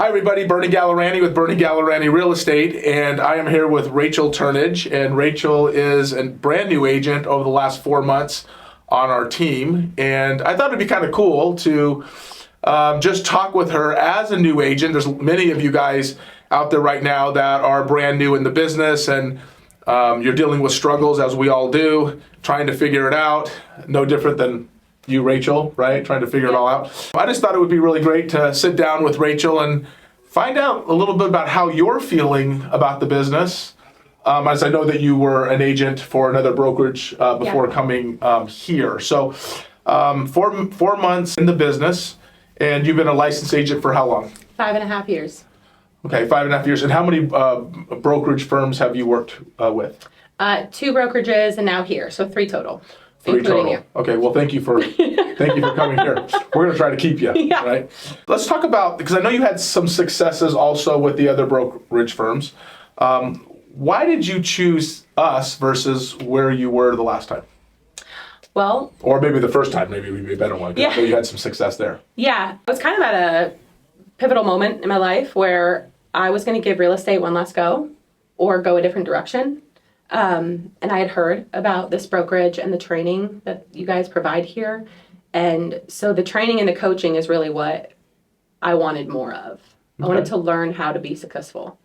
Hi everybody, Bernie Gallerani with Bernie Gallerani Real Estate, and I am here with Rachel Turnage, and Rachel is a brand new agent over the last 4 months on our team, and I thought it'd be kind of cool to just talk with her as a new agent. There's many of you guys out there right now that are brand new in the business, and you're dealing with struggles, as we all do, trying to figure it out. No different than you, Rachel, right? Trying to figure it all out. I just thought it would be really great to sit down with Rachel and find out a little bit about how you're feeling about the business. As I know that you were an agent for another brokerage before coming here. So 4 months in the business, and you've been a licensed agent for how long? 5.5 years. Okay, 5.5 years. And how many brokerage firms have you worked with? 2 brokerages and now here, so 3 total. 3 total. You. Okay, well, thank you for coming here. We're going to try to keep you, right? Let's talk about, because I know you had some successes also with the other brokerage firms. Why did you choose us versus where you were the last time? Well, or maybe the first time, maybe would be a better one. Yeah. You had some success there. Yeah, I was kind of at a pivotal moment in my life where I was going to give real estate one last go or go a different direction. And I had heard about this brokerage and the training that you guys provide here. And so the training and the coaching is really what I wanted more of. I wanted to learn how to be successful.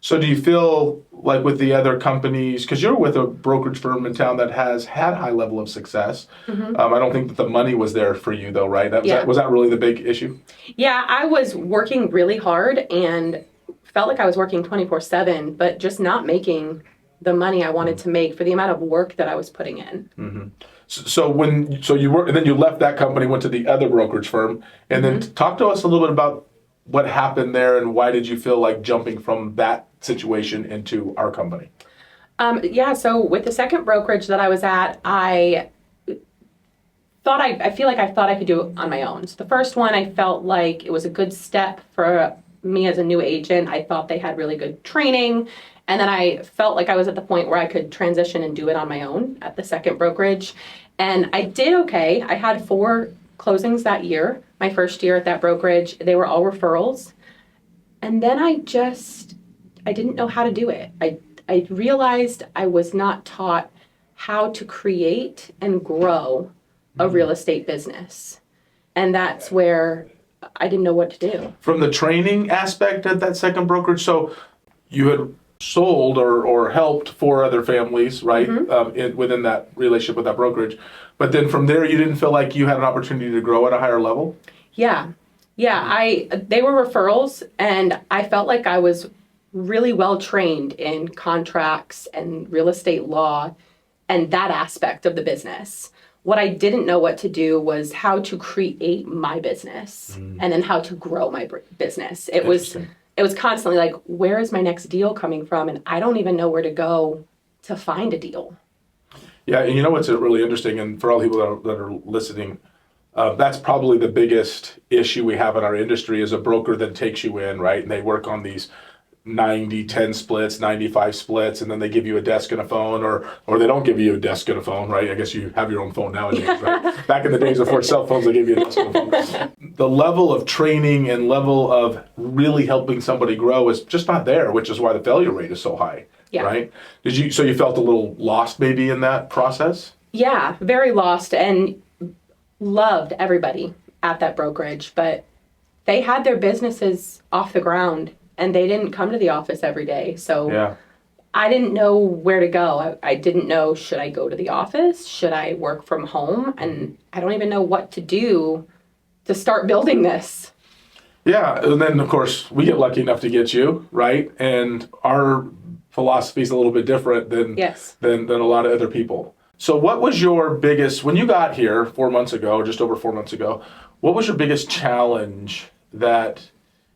So do you feel like with the other companies, because you're with a brokerage firm in town that has had a high level of success. I don't think that the money was there for you though, right? Was that really the big issue? Yeah, I was working really hard and felt like I was working 24/7, but just not making the money I wanted to make for the amount of work that I was putting in. So you were, and then you left that company, went to the other brokerage firm, and then talk to us a little bit about what happened there and why did you feel like jumping from that situation into our company? So with the second brokerage that I was at, I thought I could do it on my own. So the first one, I felt like it was a good step for me as a new agent. I thought they had really good training. And then I felt like I was at the point where I could transition and do it on my own at the second brokerage. And I did okay. I had 4 closings that year, my first year at that brokerage. They were all referrals. And then I didn't know how to do it. I realized I was not taught how to create and grow a real estate business. And that's where I didn't know what to do. From the training aspect at that second brokerage, so you had sold or helped 4 other families, right, within that relationship with that brokerage. But then from there, you didn't feel like you had an opportunity to grow at a higher level? Yeah. They were referrals, and I felt like I was really well trained in contracts and real estate law and that aspect of the business. What I didn't know what to do was how to create my business and then how to grow my business. It was constantly like, where is my next deal coming from? And I don't even know where to go to find a deal. Yeah, and you know what's really interesting, and for all people that are listening, that's probably the biggest issue we have in our industry is a broker that takes you in, right? And they work on these 90-10 splits, 95 splits, and then they give you a desk and a phone, or they don't give you a desk and a phone, right? I guess you have your own phone nowadays, right? Back in the days before cell phones, they gave you a desk and a phone. The level of training and level of really helping somebody grow is just not there, which is why the failure rate is so high, right? So you felt a little lost maybe in that process? Yeah, very lost, and loved everybody at that brokerage, but they had their businesses off the ground and they didn't come to the office every day. So I didn't know where to go. I didn't know, should I go to the office? Should I work from home? And I don't even know what to do to start building this. Yeah, and then of course we get lucky enough to get you, right? And our philosophy is a little bit different than a lot of other people. So what was your biggest, when you got here 4 months ago, just over 4 months ago, what was your biggest challenge that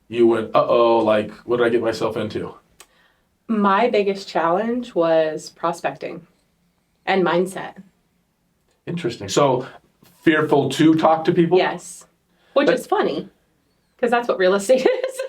you went, like, what did I get myself into? My biggest challenge was prospecting and mindset. Interesting. So fearful to talk to people? Yes, which is funny because that's what real estate is.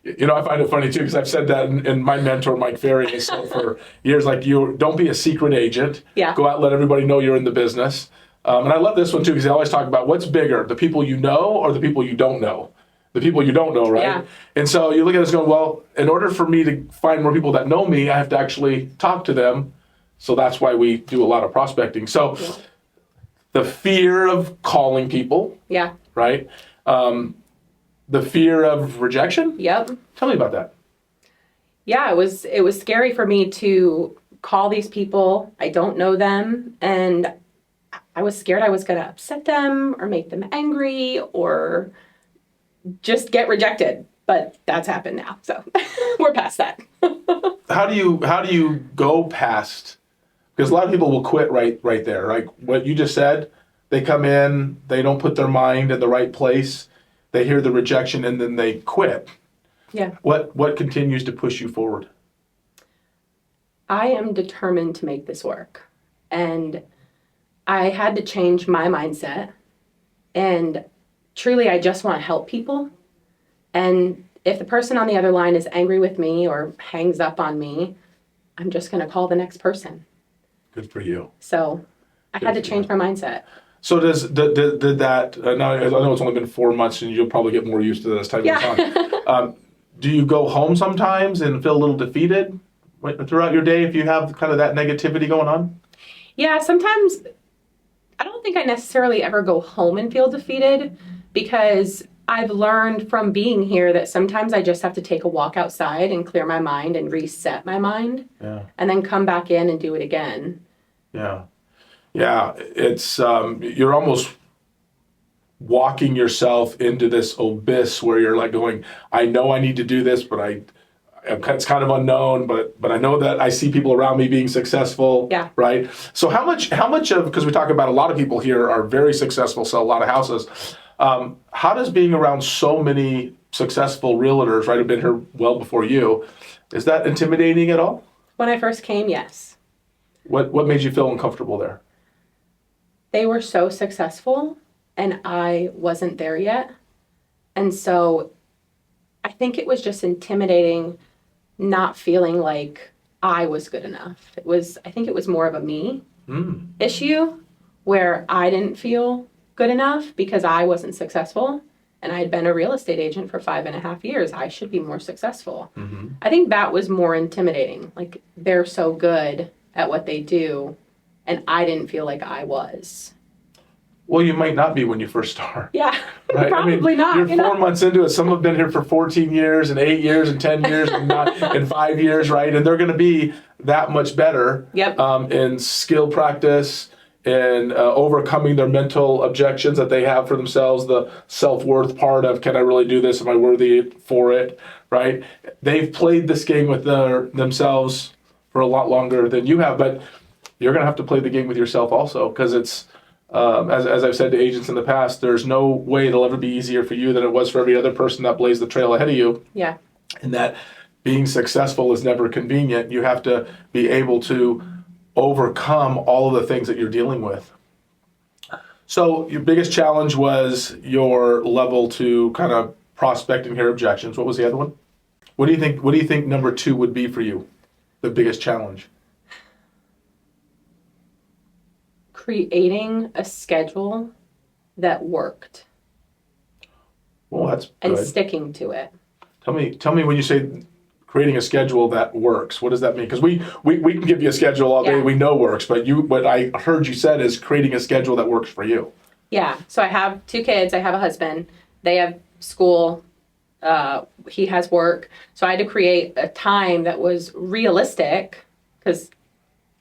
You know, I find it funny too because I've said that, and my mentor Mike Ferry has said for years, like, you don't be a secret agent. Go out and let everybody know you're in the business. And I love this one too because they always talk about what's bigger, the people you know or the people you don't know. the people you don't know, right? Yeah. And so you look at this going, well, in order for me to find more people that know me, I have to actually talk to them. So that's why we do a lot of prospecting. So the fear of calling people, Yeah. right? The fear of rejection. Yep. Tell me about that. Yeah, it was scary for me to call these people. I don't know them, and I was scared I was going to upset them or make them angry or just get rejected. But that's happened now, so we're past that. How do you go past? Because a lot of people will quit right there. Like what you just said, they come in, they don't put their mind in the right place, they hear the rejection, and then they quit. Yeah. What continues to push you forward? I am determined to make this work. And I had to change my mindset. And truly, I just want to help people. And if the person on the other line is angry with me or hangs up on me, I'm just going to call the next person. Good for you. So I had to change my mindset. So did that, now I know it's only been 4 months and you'll probably get more used to this type of time. Do you go home sometimes and feel a little defeated throughout your day if you have kind of that negativity going on? Yeah, sometimes I don't think I necessarily ever go home and feel defeated because I've learned from being here that sometimes I just have to take a walk outside and clear my mind and reset my mind. Yeah. And then come back in and do it again. Yeah. Yeah. It's, you're almost walking yourself into this abyss where you're like going, I know I need to do this, but it's kind of unknown, but I know that I see people around me being successful. Yeah. Right. So how much of, because we talk about a lot of people here are very successful, sell a lot of houses. How does being around so many successful realtors, right, who've been here well before you, is that intimidating at all? When I first came, yes. What made you feel uncomfortable there? They were so successful and I wasn't there yet. And so I think it was just intimidating not feeling like I was good enough. I think it was more of a me issue where I didn't feel good enough because I wasn't successful and I had been a real estate agent for 5.5 years. I should be more successful. Mm-hmm. I think that was more intimidating. Like they're so good at what they do and I didn't feel like I was. Well, you might not be when you first start. Yeah, right? probably not. You're 4 months into it. Some have been here for 14 years and 8 years and 10 years and not in 5 years, right? And they're going to be that much better in skill practice and overcoming their mental objections that they have for themselves, the self-worth part of, can I really do this? Am I worthy for it, right? They've played this game with themselves for a lot longer than you have, but you're going to have to play the game with yourself also because it's, as I've said to agents in the past, there's no way it'll ever be easier for you than it was for every other person that blazed the trail ahead of you. Yeah. And that being successful is never convenient. You have to be able to overcome all of the things that you're dealing with. So your biggest challenge was your level to kind of prospect and hear objections. What was the other one? What do you think number 2 would be for you? The biggest challenge? Creating a schedule that worked. Well, that's good. And sticking to it. Tell me when you say creating a schedule that works, what does that mean? Because we can give you a schedule all day we know works, but what I heard you said is creating a schedule that works for you. Yeah. So I have 2 kids. I have a husband. They have school. He has work. So I had to create a time that was realistic because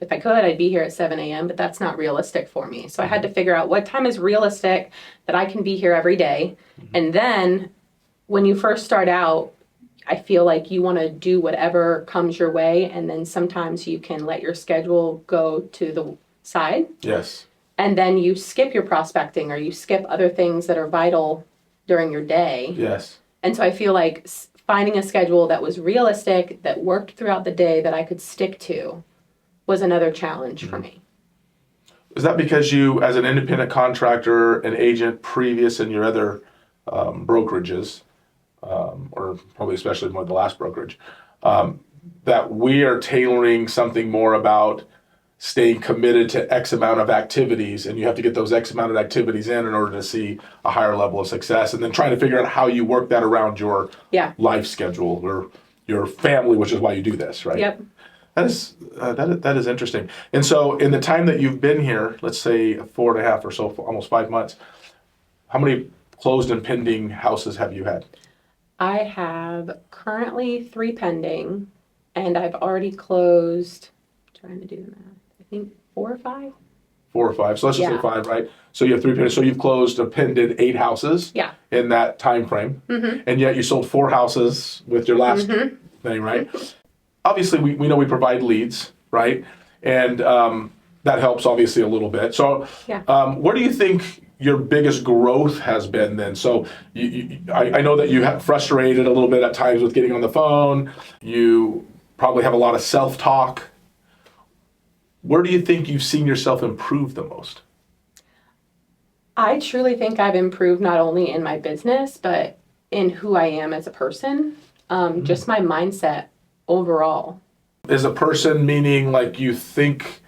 if I could, I'd be here at 7 a.m., but that's not realistic for me. So I had to figure out what time is realistic that I can be here every day. Mm-hmm. And then when you first start out, I feel like you want to do whatever comes your way. And then sometimes you can let your schedule go to the side. Yes. And then you skip your prospecting or you skip other things that are vital during your day. Yes. And so I feel like finding a schedule that was realistic, that worked throughout the day, that I could stick to was another challenge for me. Is that because you, as an independent contractor, an agent previous in your other brokerages, or probably especially more the last brokerage, that we are tailoring something more about staying committed to X amount of activities, and you have to get those X amount of activities in order to see a higher level of success, and then trying to figure out how you work that around your life schedule or your family, which is why you do this, right? Yep. That is interesting. And so in the time that you've been here, let's say 4.5 or so, almost 5 months, how many closed and pending houses have you had? I have currently 3 pending, and I've already closed, trying to do the math, I think 4 or 5. 4 or 5. So let's just say 5, right? So you have 3 pending. So you've closed and pended 8 houses in that time frame. And yet you sold 4 houses with your last thing, right? Obviously, we know we provide leads, right? And that helps obviously a little bit. So where do you think your biggest growth has been then? So I know that you have frustrated a little bit at times with getting on the phone. You probably have a lot of self-talk. Where do you think you've seen yourself improve the most? I truly think I've improved not only in my business, but in who I am as a person, just my mindset overall. As a person, meaning like you think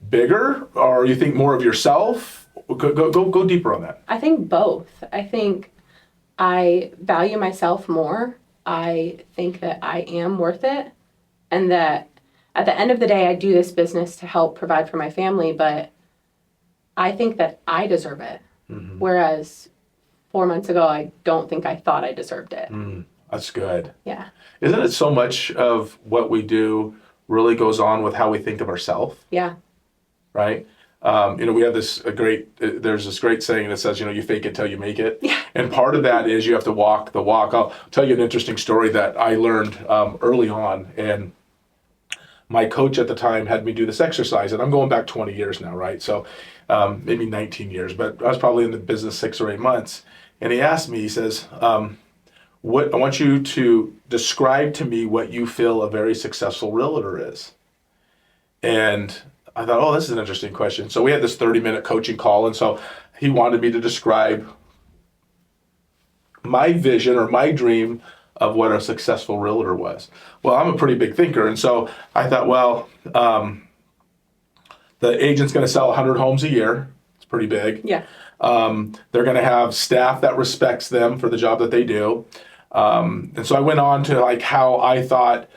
bigger or you think more of yourself? Go deeper on that. I think both. I think I value myself more. I think that I am worth it, and that at the end of the day, I do this business to help provide for my family, but I think that I deserve it. Whereas 4 months ago, I don't think I thought I deserved it. That's good. Yeah. Isn't it so much of what we do really goes on with how we think of ourselves? Yeah. Right? We have there's this great saying that says, you fake it till you make it. Yeah. And part of that is you have to walk the walk. I'll tell you an interesting story that I learned early on. And my coach at the time had me do this exercise, and I'm going back 20 years now, right? So maybe 19 years, but I was probably in the business 6 or 8 months. And he asked me, he says, I want you to describe to me what you feel a very successful realtor is. And I thought, this is an interesting question. So we had this 30-minute coaching call, and so he wanted me to describe my vision or my dream of what a successful realtor was. Well, I'm a pretty big thinker, and so I thought, the agent's going to sell 100 homes a year. It's pretty big. Yeah. They're going to have staff that respects them for the job that they do. And so I went on to like how I thought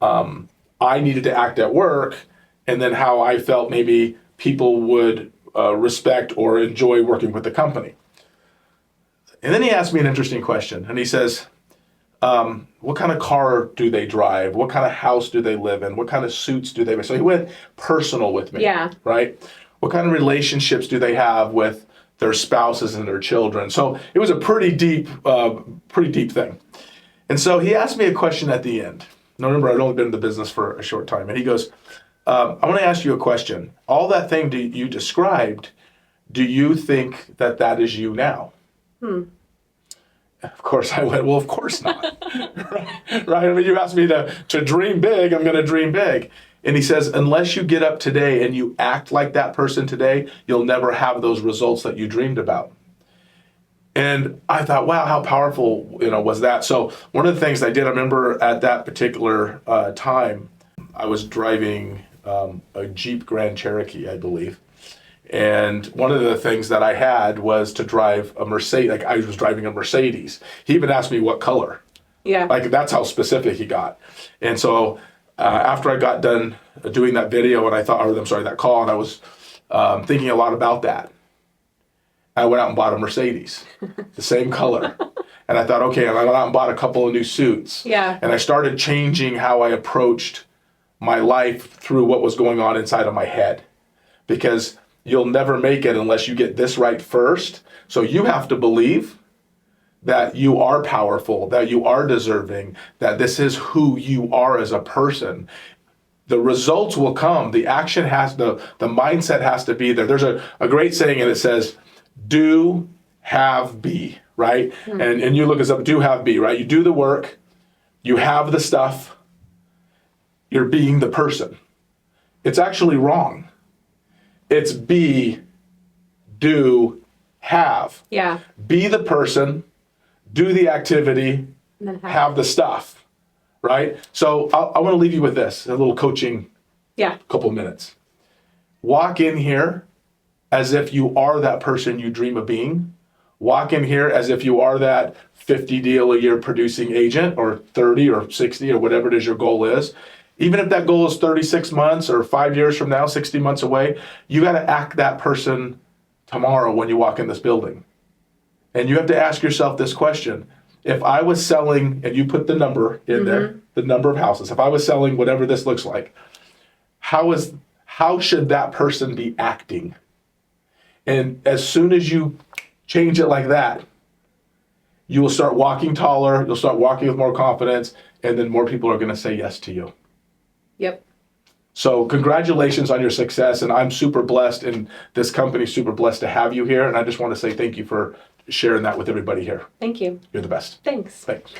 I needed to act at work, and then how I felt maybe people would respect or enjoy working with the company. And then he asked me an interesting question, and he says, what kind of car do they drive? What kind of house do they live in? What kind of suits do they wear? So he went personal with me, right? What kind of relationships do they have with their spouses and their children? So it was a pretty deep thing. And so he asked me a question at the end. Now remember, I'd only been in the business for a short time. And he goes, I want to ask you a question. All that thing you described, do you think that is you now? Of course I went, well, of course not. Right? I mean, you asked me to dream big, I'm going to dream big. And he says, unless you get up today and you act like that person today, you'll never have those results that you dreamed about. And I thought, wow, how powerful, was that? So one of the things I did, I remember at that particular time, I was driving a Jeep Grand Cherokee, I believe. And one of the things that I had was to drive a Mercedes. Like I was driving a Mercedes. He even asked me what color. Yeah. Like that's how specific he got. And so after I got done doing that video, and that call, and I was thinking a lot about that. I went out and bought a Mercedes, the same color. And I thought, okay, and I went out and bought a couple of new suits. Yeah. And I started changing how I approached my life through what was going on inside of my head. Because you'll never make it unless you get this right first. So you have to believe that you are powerful, that you are deserving, that this is who you are as a person. The results will come. The action the mindset has to be there. There's a great saying, and it says, do, have, be, right? And you look this up, do, have, be, right? You do the work, you have the stuff, you're being the person. It's actually wrong. It's be, do, have. Yeah. Be the person, do the activity, And then have the stuff, right? So I want to leave you with this, a little coaching, couple minutes. walk in here as if you are that person you dream of being. Walk in here as if you are that 50 deal a year producing agent, or 30 or 60 or whatever it is your goal is. Even if that goal is 36 months or 5 years from now, 60 months away, you got to act that person tomorrow when you walk in this building. And you have to ask yourself this question. If I was selling, and you put the number in there, the number of houses, if I was selling whatever this looks like, how should that person be acting? And as soon as you change it like that, you will start walking taller, you'll start walking with more confidence, and then more people are going to say yes to you. Yep. So congratulations on your success, and I'm super blessed, and this company's super blessed to have you here, and I just want to say thank you for sharing that with everybody here. Thank you. You're the best. Thanks. Thanks.